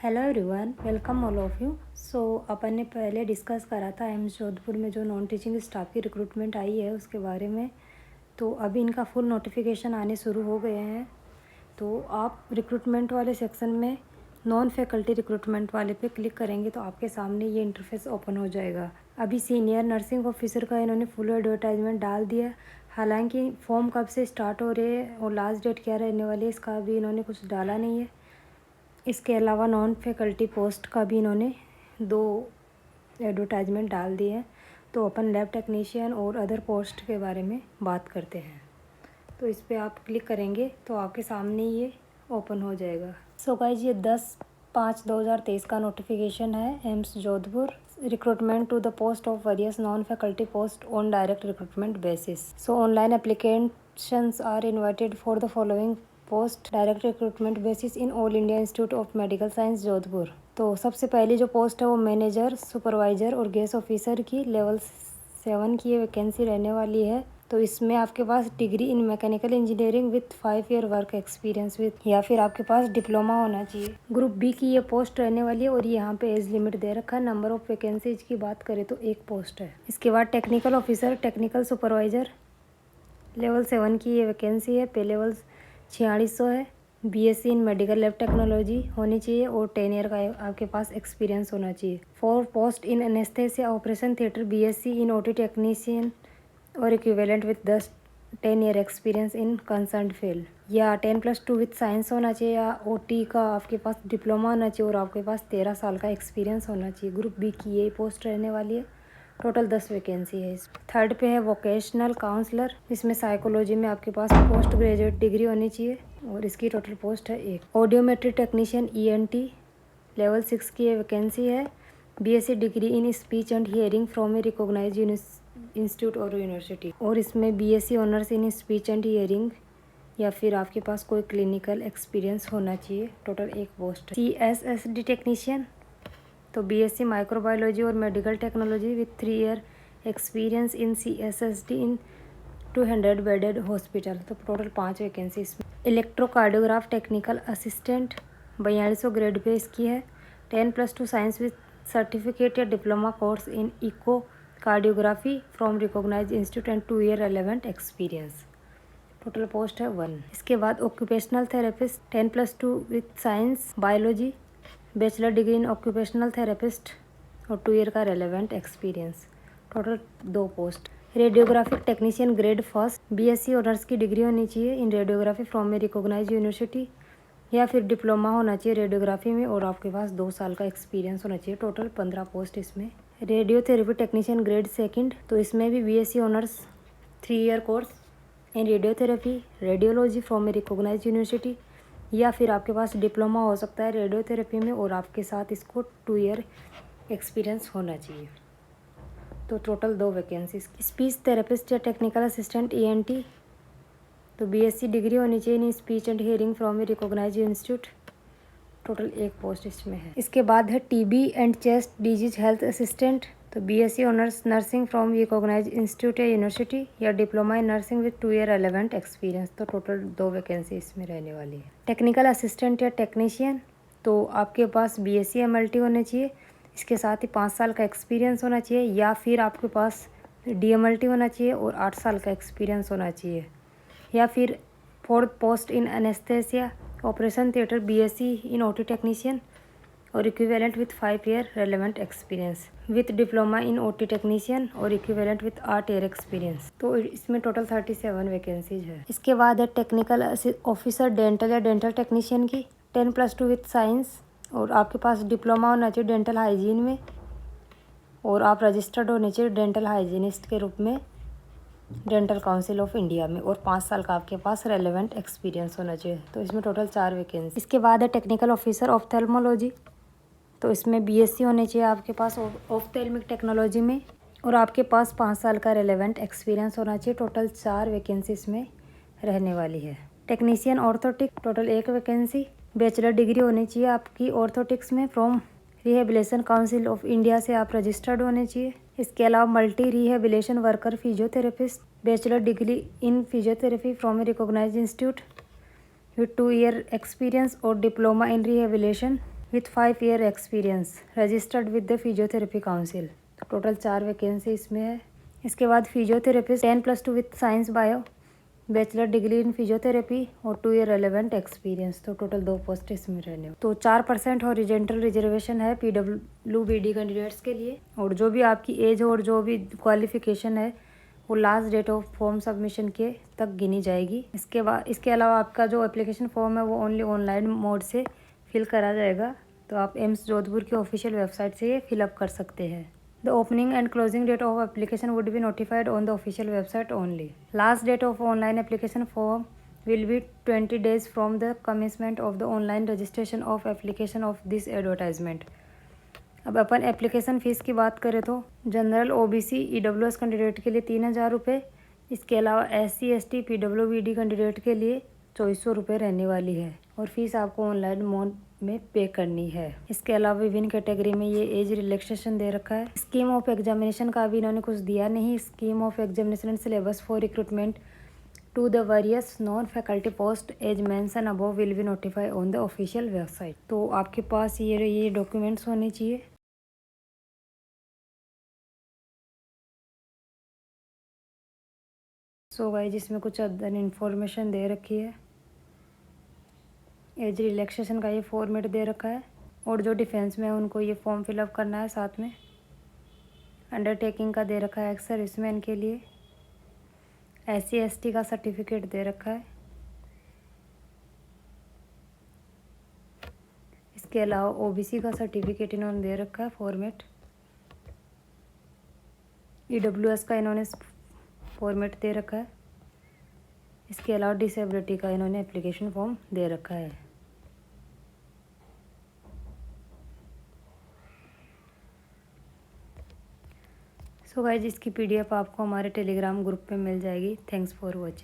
Hello everyone, welcome all of you. अपन ने पहले डिस्कस करा था एम्स जोधपुर में जो नॉन टीचिंग स्टाफ की रिक्रूटमेंट आई है उसके बारे में। तो अभी इनका फुल नोटिफिकेशन आने शुरू हो गए हैं। तो आप रिक्रूटमेंट वाले सेक्शन में नॉन फैकल्टी रिक्रूटमेंट वाले पे क्लिक करेंगे तो आपके सामने ये इंटरफेस ओपन हो जाएगा। अभी सीनियर नर्सिंग ऑफिसर का इन्होंने फुल एडवर्टाइजमेंट डाल दिया। हालांकि फॉर्म कब से स्टार्ट हो रहे हैं और लास्ट डेट क्या रहने वाली है इसका अभी इन्होंने कुछ डाला नहीं है। इसके अलावा नॉन फैकल्टी पोस्ट का भी इन्होंने 2 एडवर्टाइजमेंट डाल दिए हैं। तो अपन लैब टेक्नीशियन और अदर पोस्ट के बारे में बात करते हैं। तो इस पर आप क्लिक करेंगे तो आपके सामने ये ओपन हो जाएगा। सो गाइस, ये 10/5/2023 का नोटिफिकेशन है AIIMS Jodhpur. Recruitment to the post of various non faculty post on direct recruitment basis. So online applications are invited for the following post direct recruitment basis in All India Institute of Medical Science Jodhpur. तो सबसे पहली जो post है वो manager, supervisor और guest officer की level 7 की ये वैकेंसी रहने वाली है। तो इसमें आपके पास degree in mechanical engineering with 5 year work experience with या फिर आपके पास डिप्लोमा होना चाहिए। ग्रुप बी की ये पोस्ट रहने वाली है और यहाँ पे एज लिमिट दे रखा है। नंबर ऑफ वैकेंसीज की बात करें तो 1 पोस्ट है। इसके बाद technical officer, technical supervisor level 7 की ये वैकेंसी है। पे लेवल 4600 है। BSc in medical lab technology होनी चाहिए और 10 ईयर का आपके पास एक्सपीरियंस होना चाहिए। 4 post in anaesthesia operation theatre, BSc in OT technician और equivalent with 10 year experience in concern field, या 10+2 विथ साइंस होना चाहिए, या ओटी का आपके पास डिप्लोमा होना चाहिए और आपके पास 13 साल का एक्सपीरियंस होना चाहिए। ग्रुप बी की ये पोस्ट रहने वाली है। टोटल 10 वैकेंसी है। इस थर्ड पे है वोकेशनल काउंसलर। इसमें साइकोलॉजी में आपके पास पोस्ट ग्रेजुएट डिग्री होनी चाहिए और इसकी टोटल पोस्ट है 1। ऑडियोमेट्री टेक्नीशियन ईएनटी लेवल 6 की ये वैकेंसी है। BSc degree in speech and hearing from a recognised institute और यूनिवर्सिटी, और इसमें BSc honours in speech and hearing या फिर आपके पास कोई क्लिनिकल एक्सपीरियंस होना चाहिए। टोटल 1 पोस्ट है। CSSD टेक्नीशियन, तो बीएससी माइक्रोबायोलॉजी और medical technology with 3 year experience in CSSD in 200 bedded hospital. तो टोटल 5 वैकेंसी इसमें। Electrocardiograph technical assistant 4200 grade pay इसकी है। 10+2 साइंस विथ सर्टिफिकेट या diploma course in echocardiography from recognised institute and 2 year relevant experience. Total post है 1। इसके बाद occupational therapist 10+2 with science biology, bachelor degree in occupational therapist और 2 year का relevant experience. Total 2 post. Radiographic technician grade 1, BSc honours की degree होनी चाहिए in radiography from a recognised university या फिर डिप्लोमा होना चाहिए रेडियोग्राफी में और आपके पास 2 साल का एक्सपीरियंस होना चाहिए। टोटल 15 पोस्ट इसमें। रेडियोथेरेपी टेक्नीशियन ग्रेड 2, तो इसमें भी BSc honours 3 year course in radiotherapy radiology from a recognised university या फिर आपके पास डिप्लोमा हो सकता है रेडियोथेरेपी में और आपके साथ इसको 2 ईयर एक्सपीरियंस होना चाहिए। तो टोटल 2 वैकेंसीज। स्पीच थेरेपिस्ट या टेक्निकल असिस्टेंट ईएनटी, तो बीएससी डिग्री होनी चाहिए in speech and hearing from a recognised institute. Total 1 post इसमें है। इसके बाद है TB and chest disease health assistant, तो BSc honours nursing from recognised institute या यूनिवर्सिटी या diploma in nursing with 2 year relevant experience. तो टोटल 2 वैकेंसी इसमें रहने वाली है। टेक्निकल असिस्टेंट या टेक्नीशियन, तो आपके पास बीएससी एमएलटी होने चाहिए, इसके साथ ही 5 साल का एक्सपीरियंस होना चाहिए या फिर आपके पास डीएमएलटी होना चाहिए और 8 साल का एक्सपीरियंस होना चाहिए, या फिर 4 post in anaesthesia operation theatre, BSc in OT technician और equivalent with 5 year relevant experience with diploma in OT technician और इक्विवेलेंट विथ 8 ईयर एक्सपीरियंस। तो इसमें टोटल 37 वैकेंसीज है। इसके बाद है टेक्निकल ऑफिसर डेंटल या डेंटल टेक्नीशियन की 10+2 विथ साइंस और आपके पास डिप्लोमा होना चाहिए डेंटल हाइजीन में और आप रजिस्टर्ड होने चाहिए डेंटल हाइजीनिस्ट के रूप में डेंटल काउंसिल ऑफ इंडिया में और 5 साल का आपके पास रेलेवेंट एक्सपीरियंस होना चाहिए। तो इसमें टोटल 4 वैकेंसी। इसके बाद है टेक्निकल ऑफिसर ऑफ्थेल्मोलॉजी, तो इसमें बीएससी होने चाहिए आपके पास ऑफ्थेल्मिक टेक्नोलॉजी में और आपके पास 5 साल का रेलेवेंट एक्सपीरियंस होना चाहिए। टोटल 4 वैकेंसी इसमें रहने वाली है। Technician orthotic, total 1 vacancy. Bachelor degree होनी चाहिए आपकी ऑर्थोटिक्स में from rehabilitation council of India से आप रजिस्टर्ड होने चाहिए। इसके अलावा multi rehabilitation worker physiotherapist, bachelor degree in physiotherapy from a recognised institute with 2 year experience और diploma in rehabilitation with 5 year experience registered with the physiotherapy council. तो total 4 vacancy इसमें है। इसके बाद physiotherapy 10+2 with science bio, bachelor degree in physiotherapy और 2 year relevant experience. तो total 2 post इसमें रहने। तो 4% हॉरिजॉन्टल रिजर्वेशन है PWBD कैंडिडेट्स के लिए। और जो भी आपकी एज और जो भी क्वालिफिकेशन है वो last date of form submission के तक गिनी जाएगी। इसके अलावा आपका जो एप्लीकेशन फॉर्म है वो ओनली ऑनलाइन मोड से फिल करा जाएगा। तो आप एम्स जोधपुर की ऑफिशियल वेबसाइट से ये फिलअप कर सकते हैं। The opening and closing date of application would be notified on the official website only. Last date of online application form will be 20 days from the commencement of the online registration of application of this advertisement. अब अपन application fees की बात करें तो general OBC EWS candidate के लिए 3,000 रुपये। इसके अलावा SC ST PWBD कैंडिडेट के लिए 2,400 रुपये रहने वाली है और फीस आपको ऑनलाइन मोड में पे करनी है। इसके अलावा विभिन्न कैटेगरी में ये एज रिलैक्सेशन दे रखा है। स्कीम ऑफ एग्जामिनेशन का भी इन्होंने कुछ दिया नहीं। Scheme of examination and syllabus for recruitment to the various non faculty post as mention above will be notify on the official website. तो आपके पास ये डॉक्यूमेंट्स होने चाहिए। सो गाइस जिसमें कुछ अदर इन्फॉर्मेशन दे रखी है। एज रिलैक्सेशन का ये फॉर्मेट दे रखा है और जो डिफेंस में है उनको ये फॉर्म फिलअप करना है। साथ में अंडरटेकिंग का दे रखा है एक्स सर्विसमैन के लिए। SC ST का सर्टिफिकेट दे रखा है। इसके अलावा OBC का सर्टिफिकेट इन्होंने दे रखा है फॉर्मेट। EWS का इन्होंने फॉर्मेट दे रखा है। इसके अलावा डिसेबिलिटी का इन्होंने एप्लीकेशन फॉर्म दे रखा है। सो गाइस इसकी PDF आपको हमारे टेलीग्राम ग्रुप पे मिल जाएगी। Thanks for watching.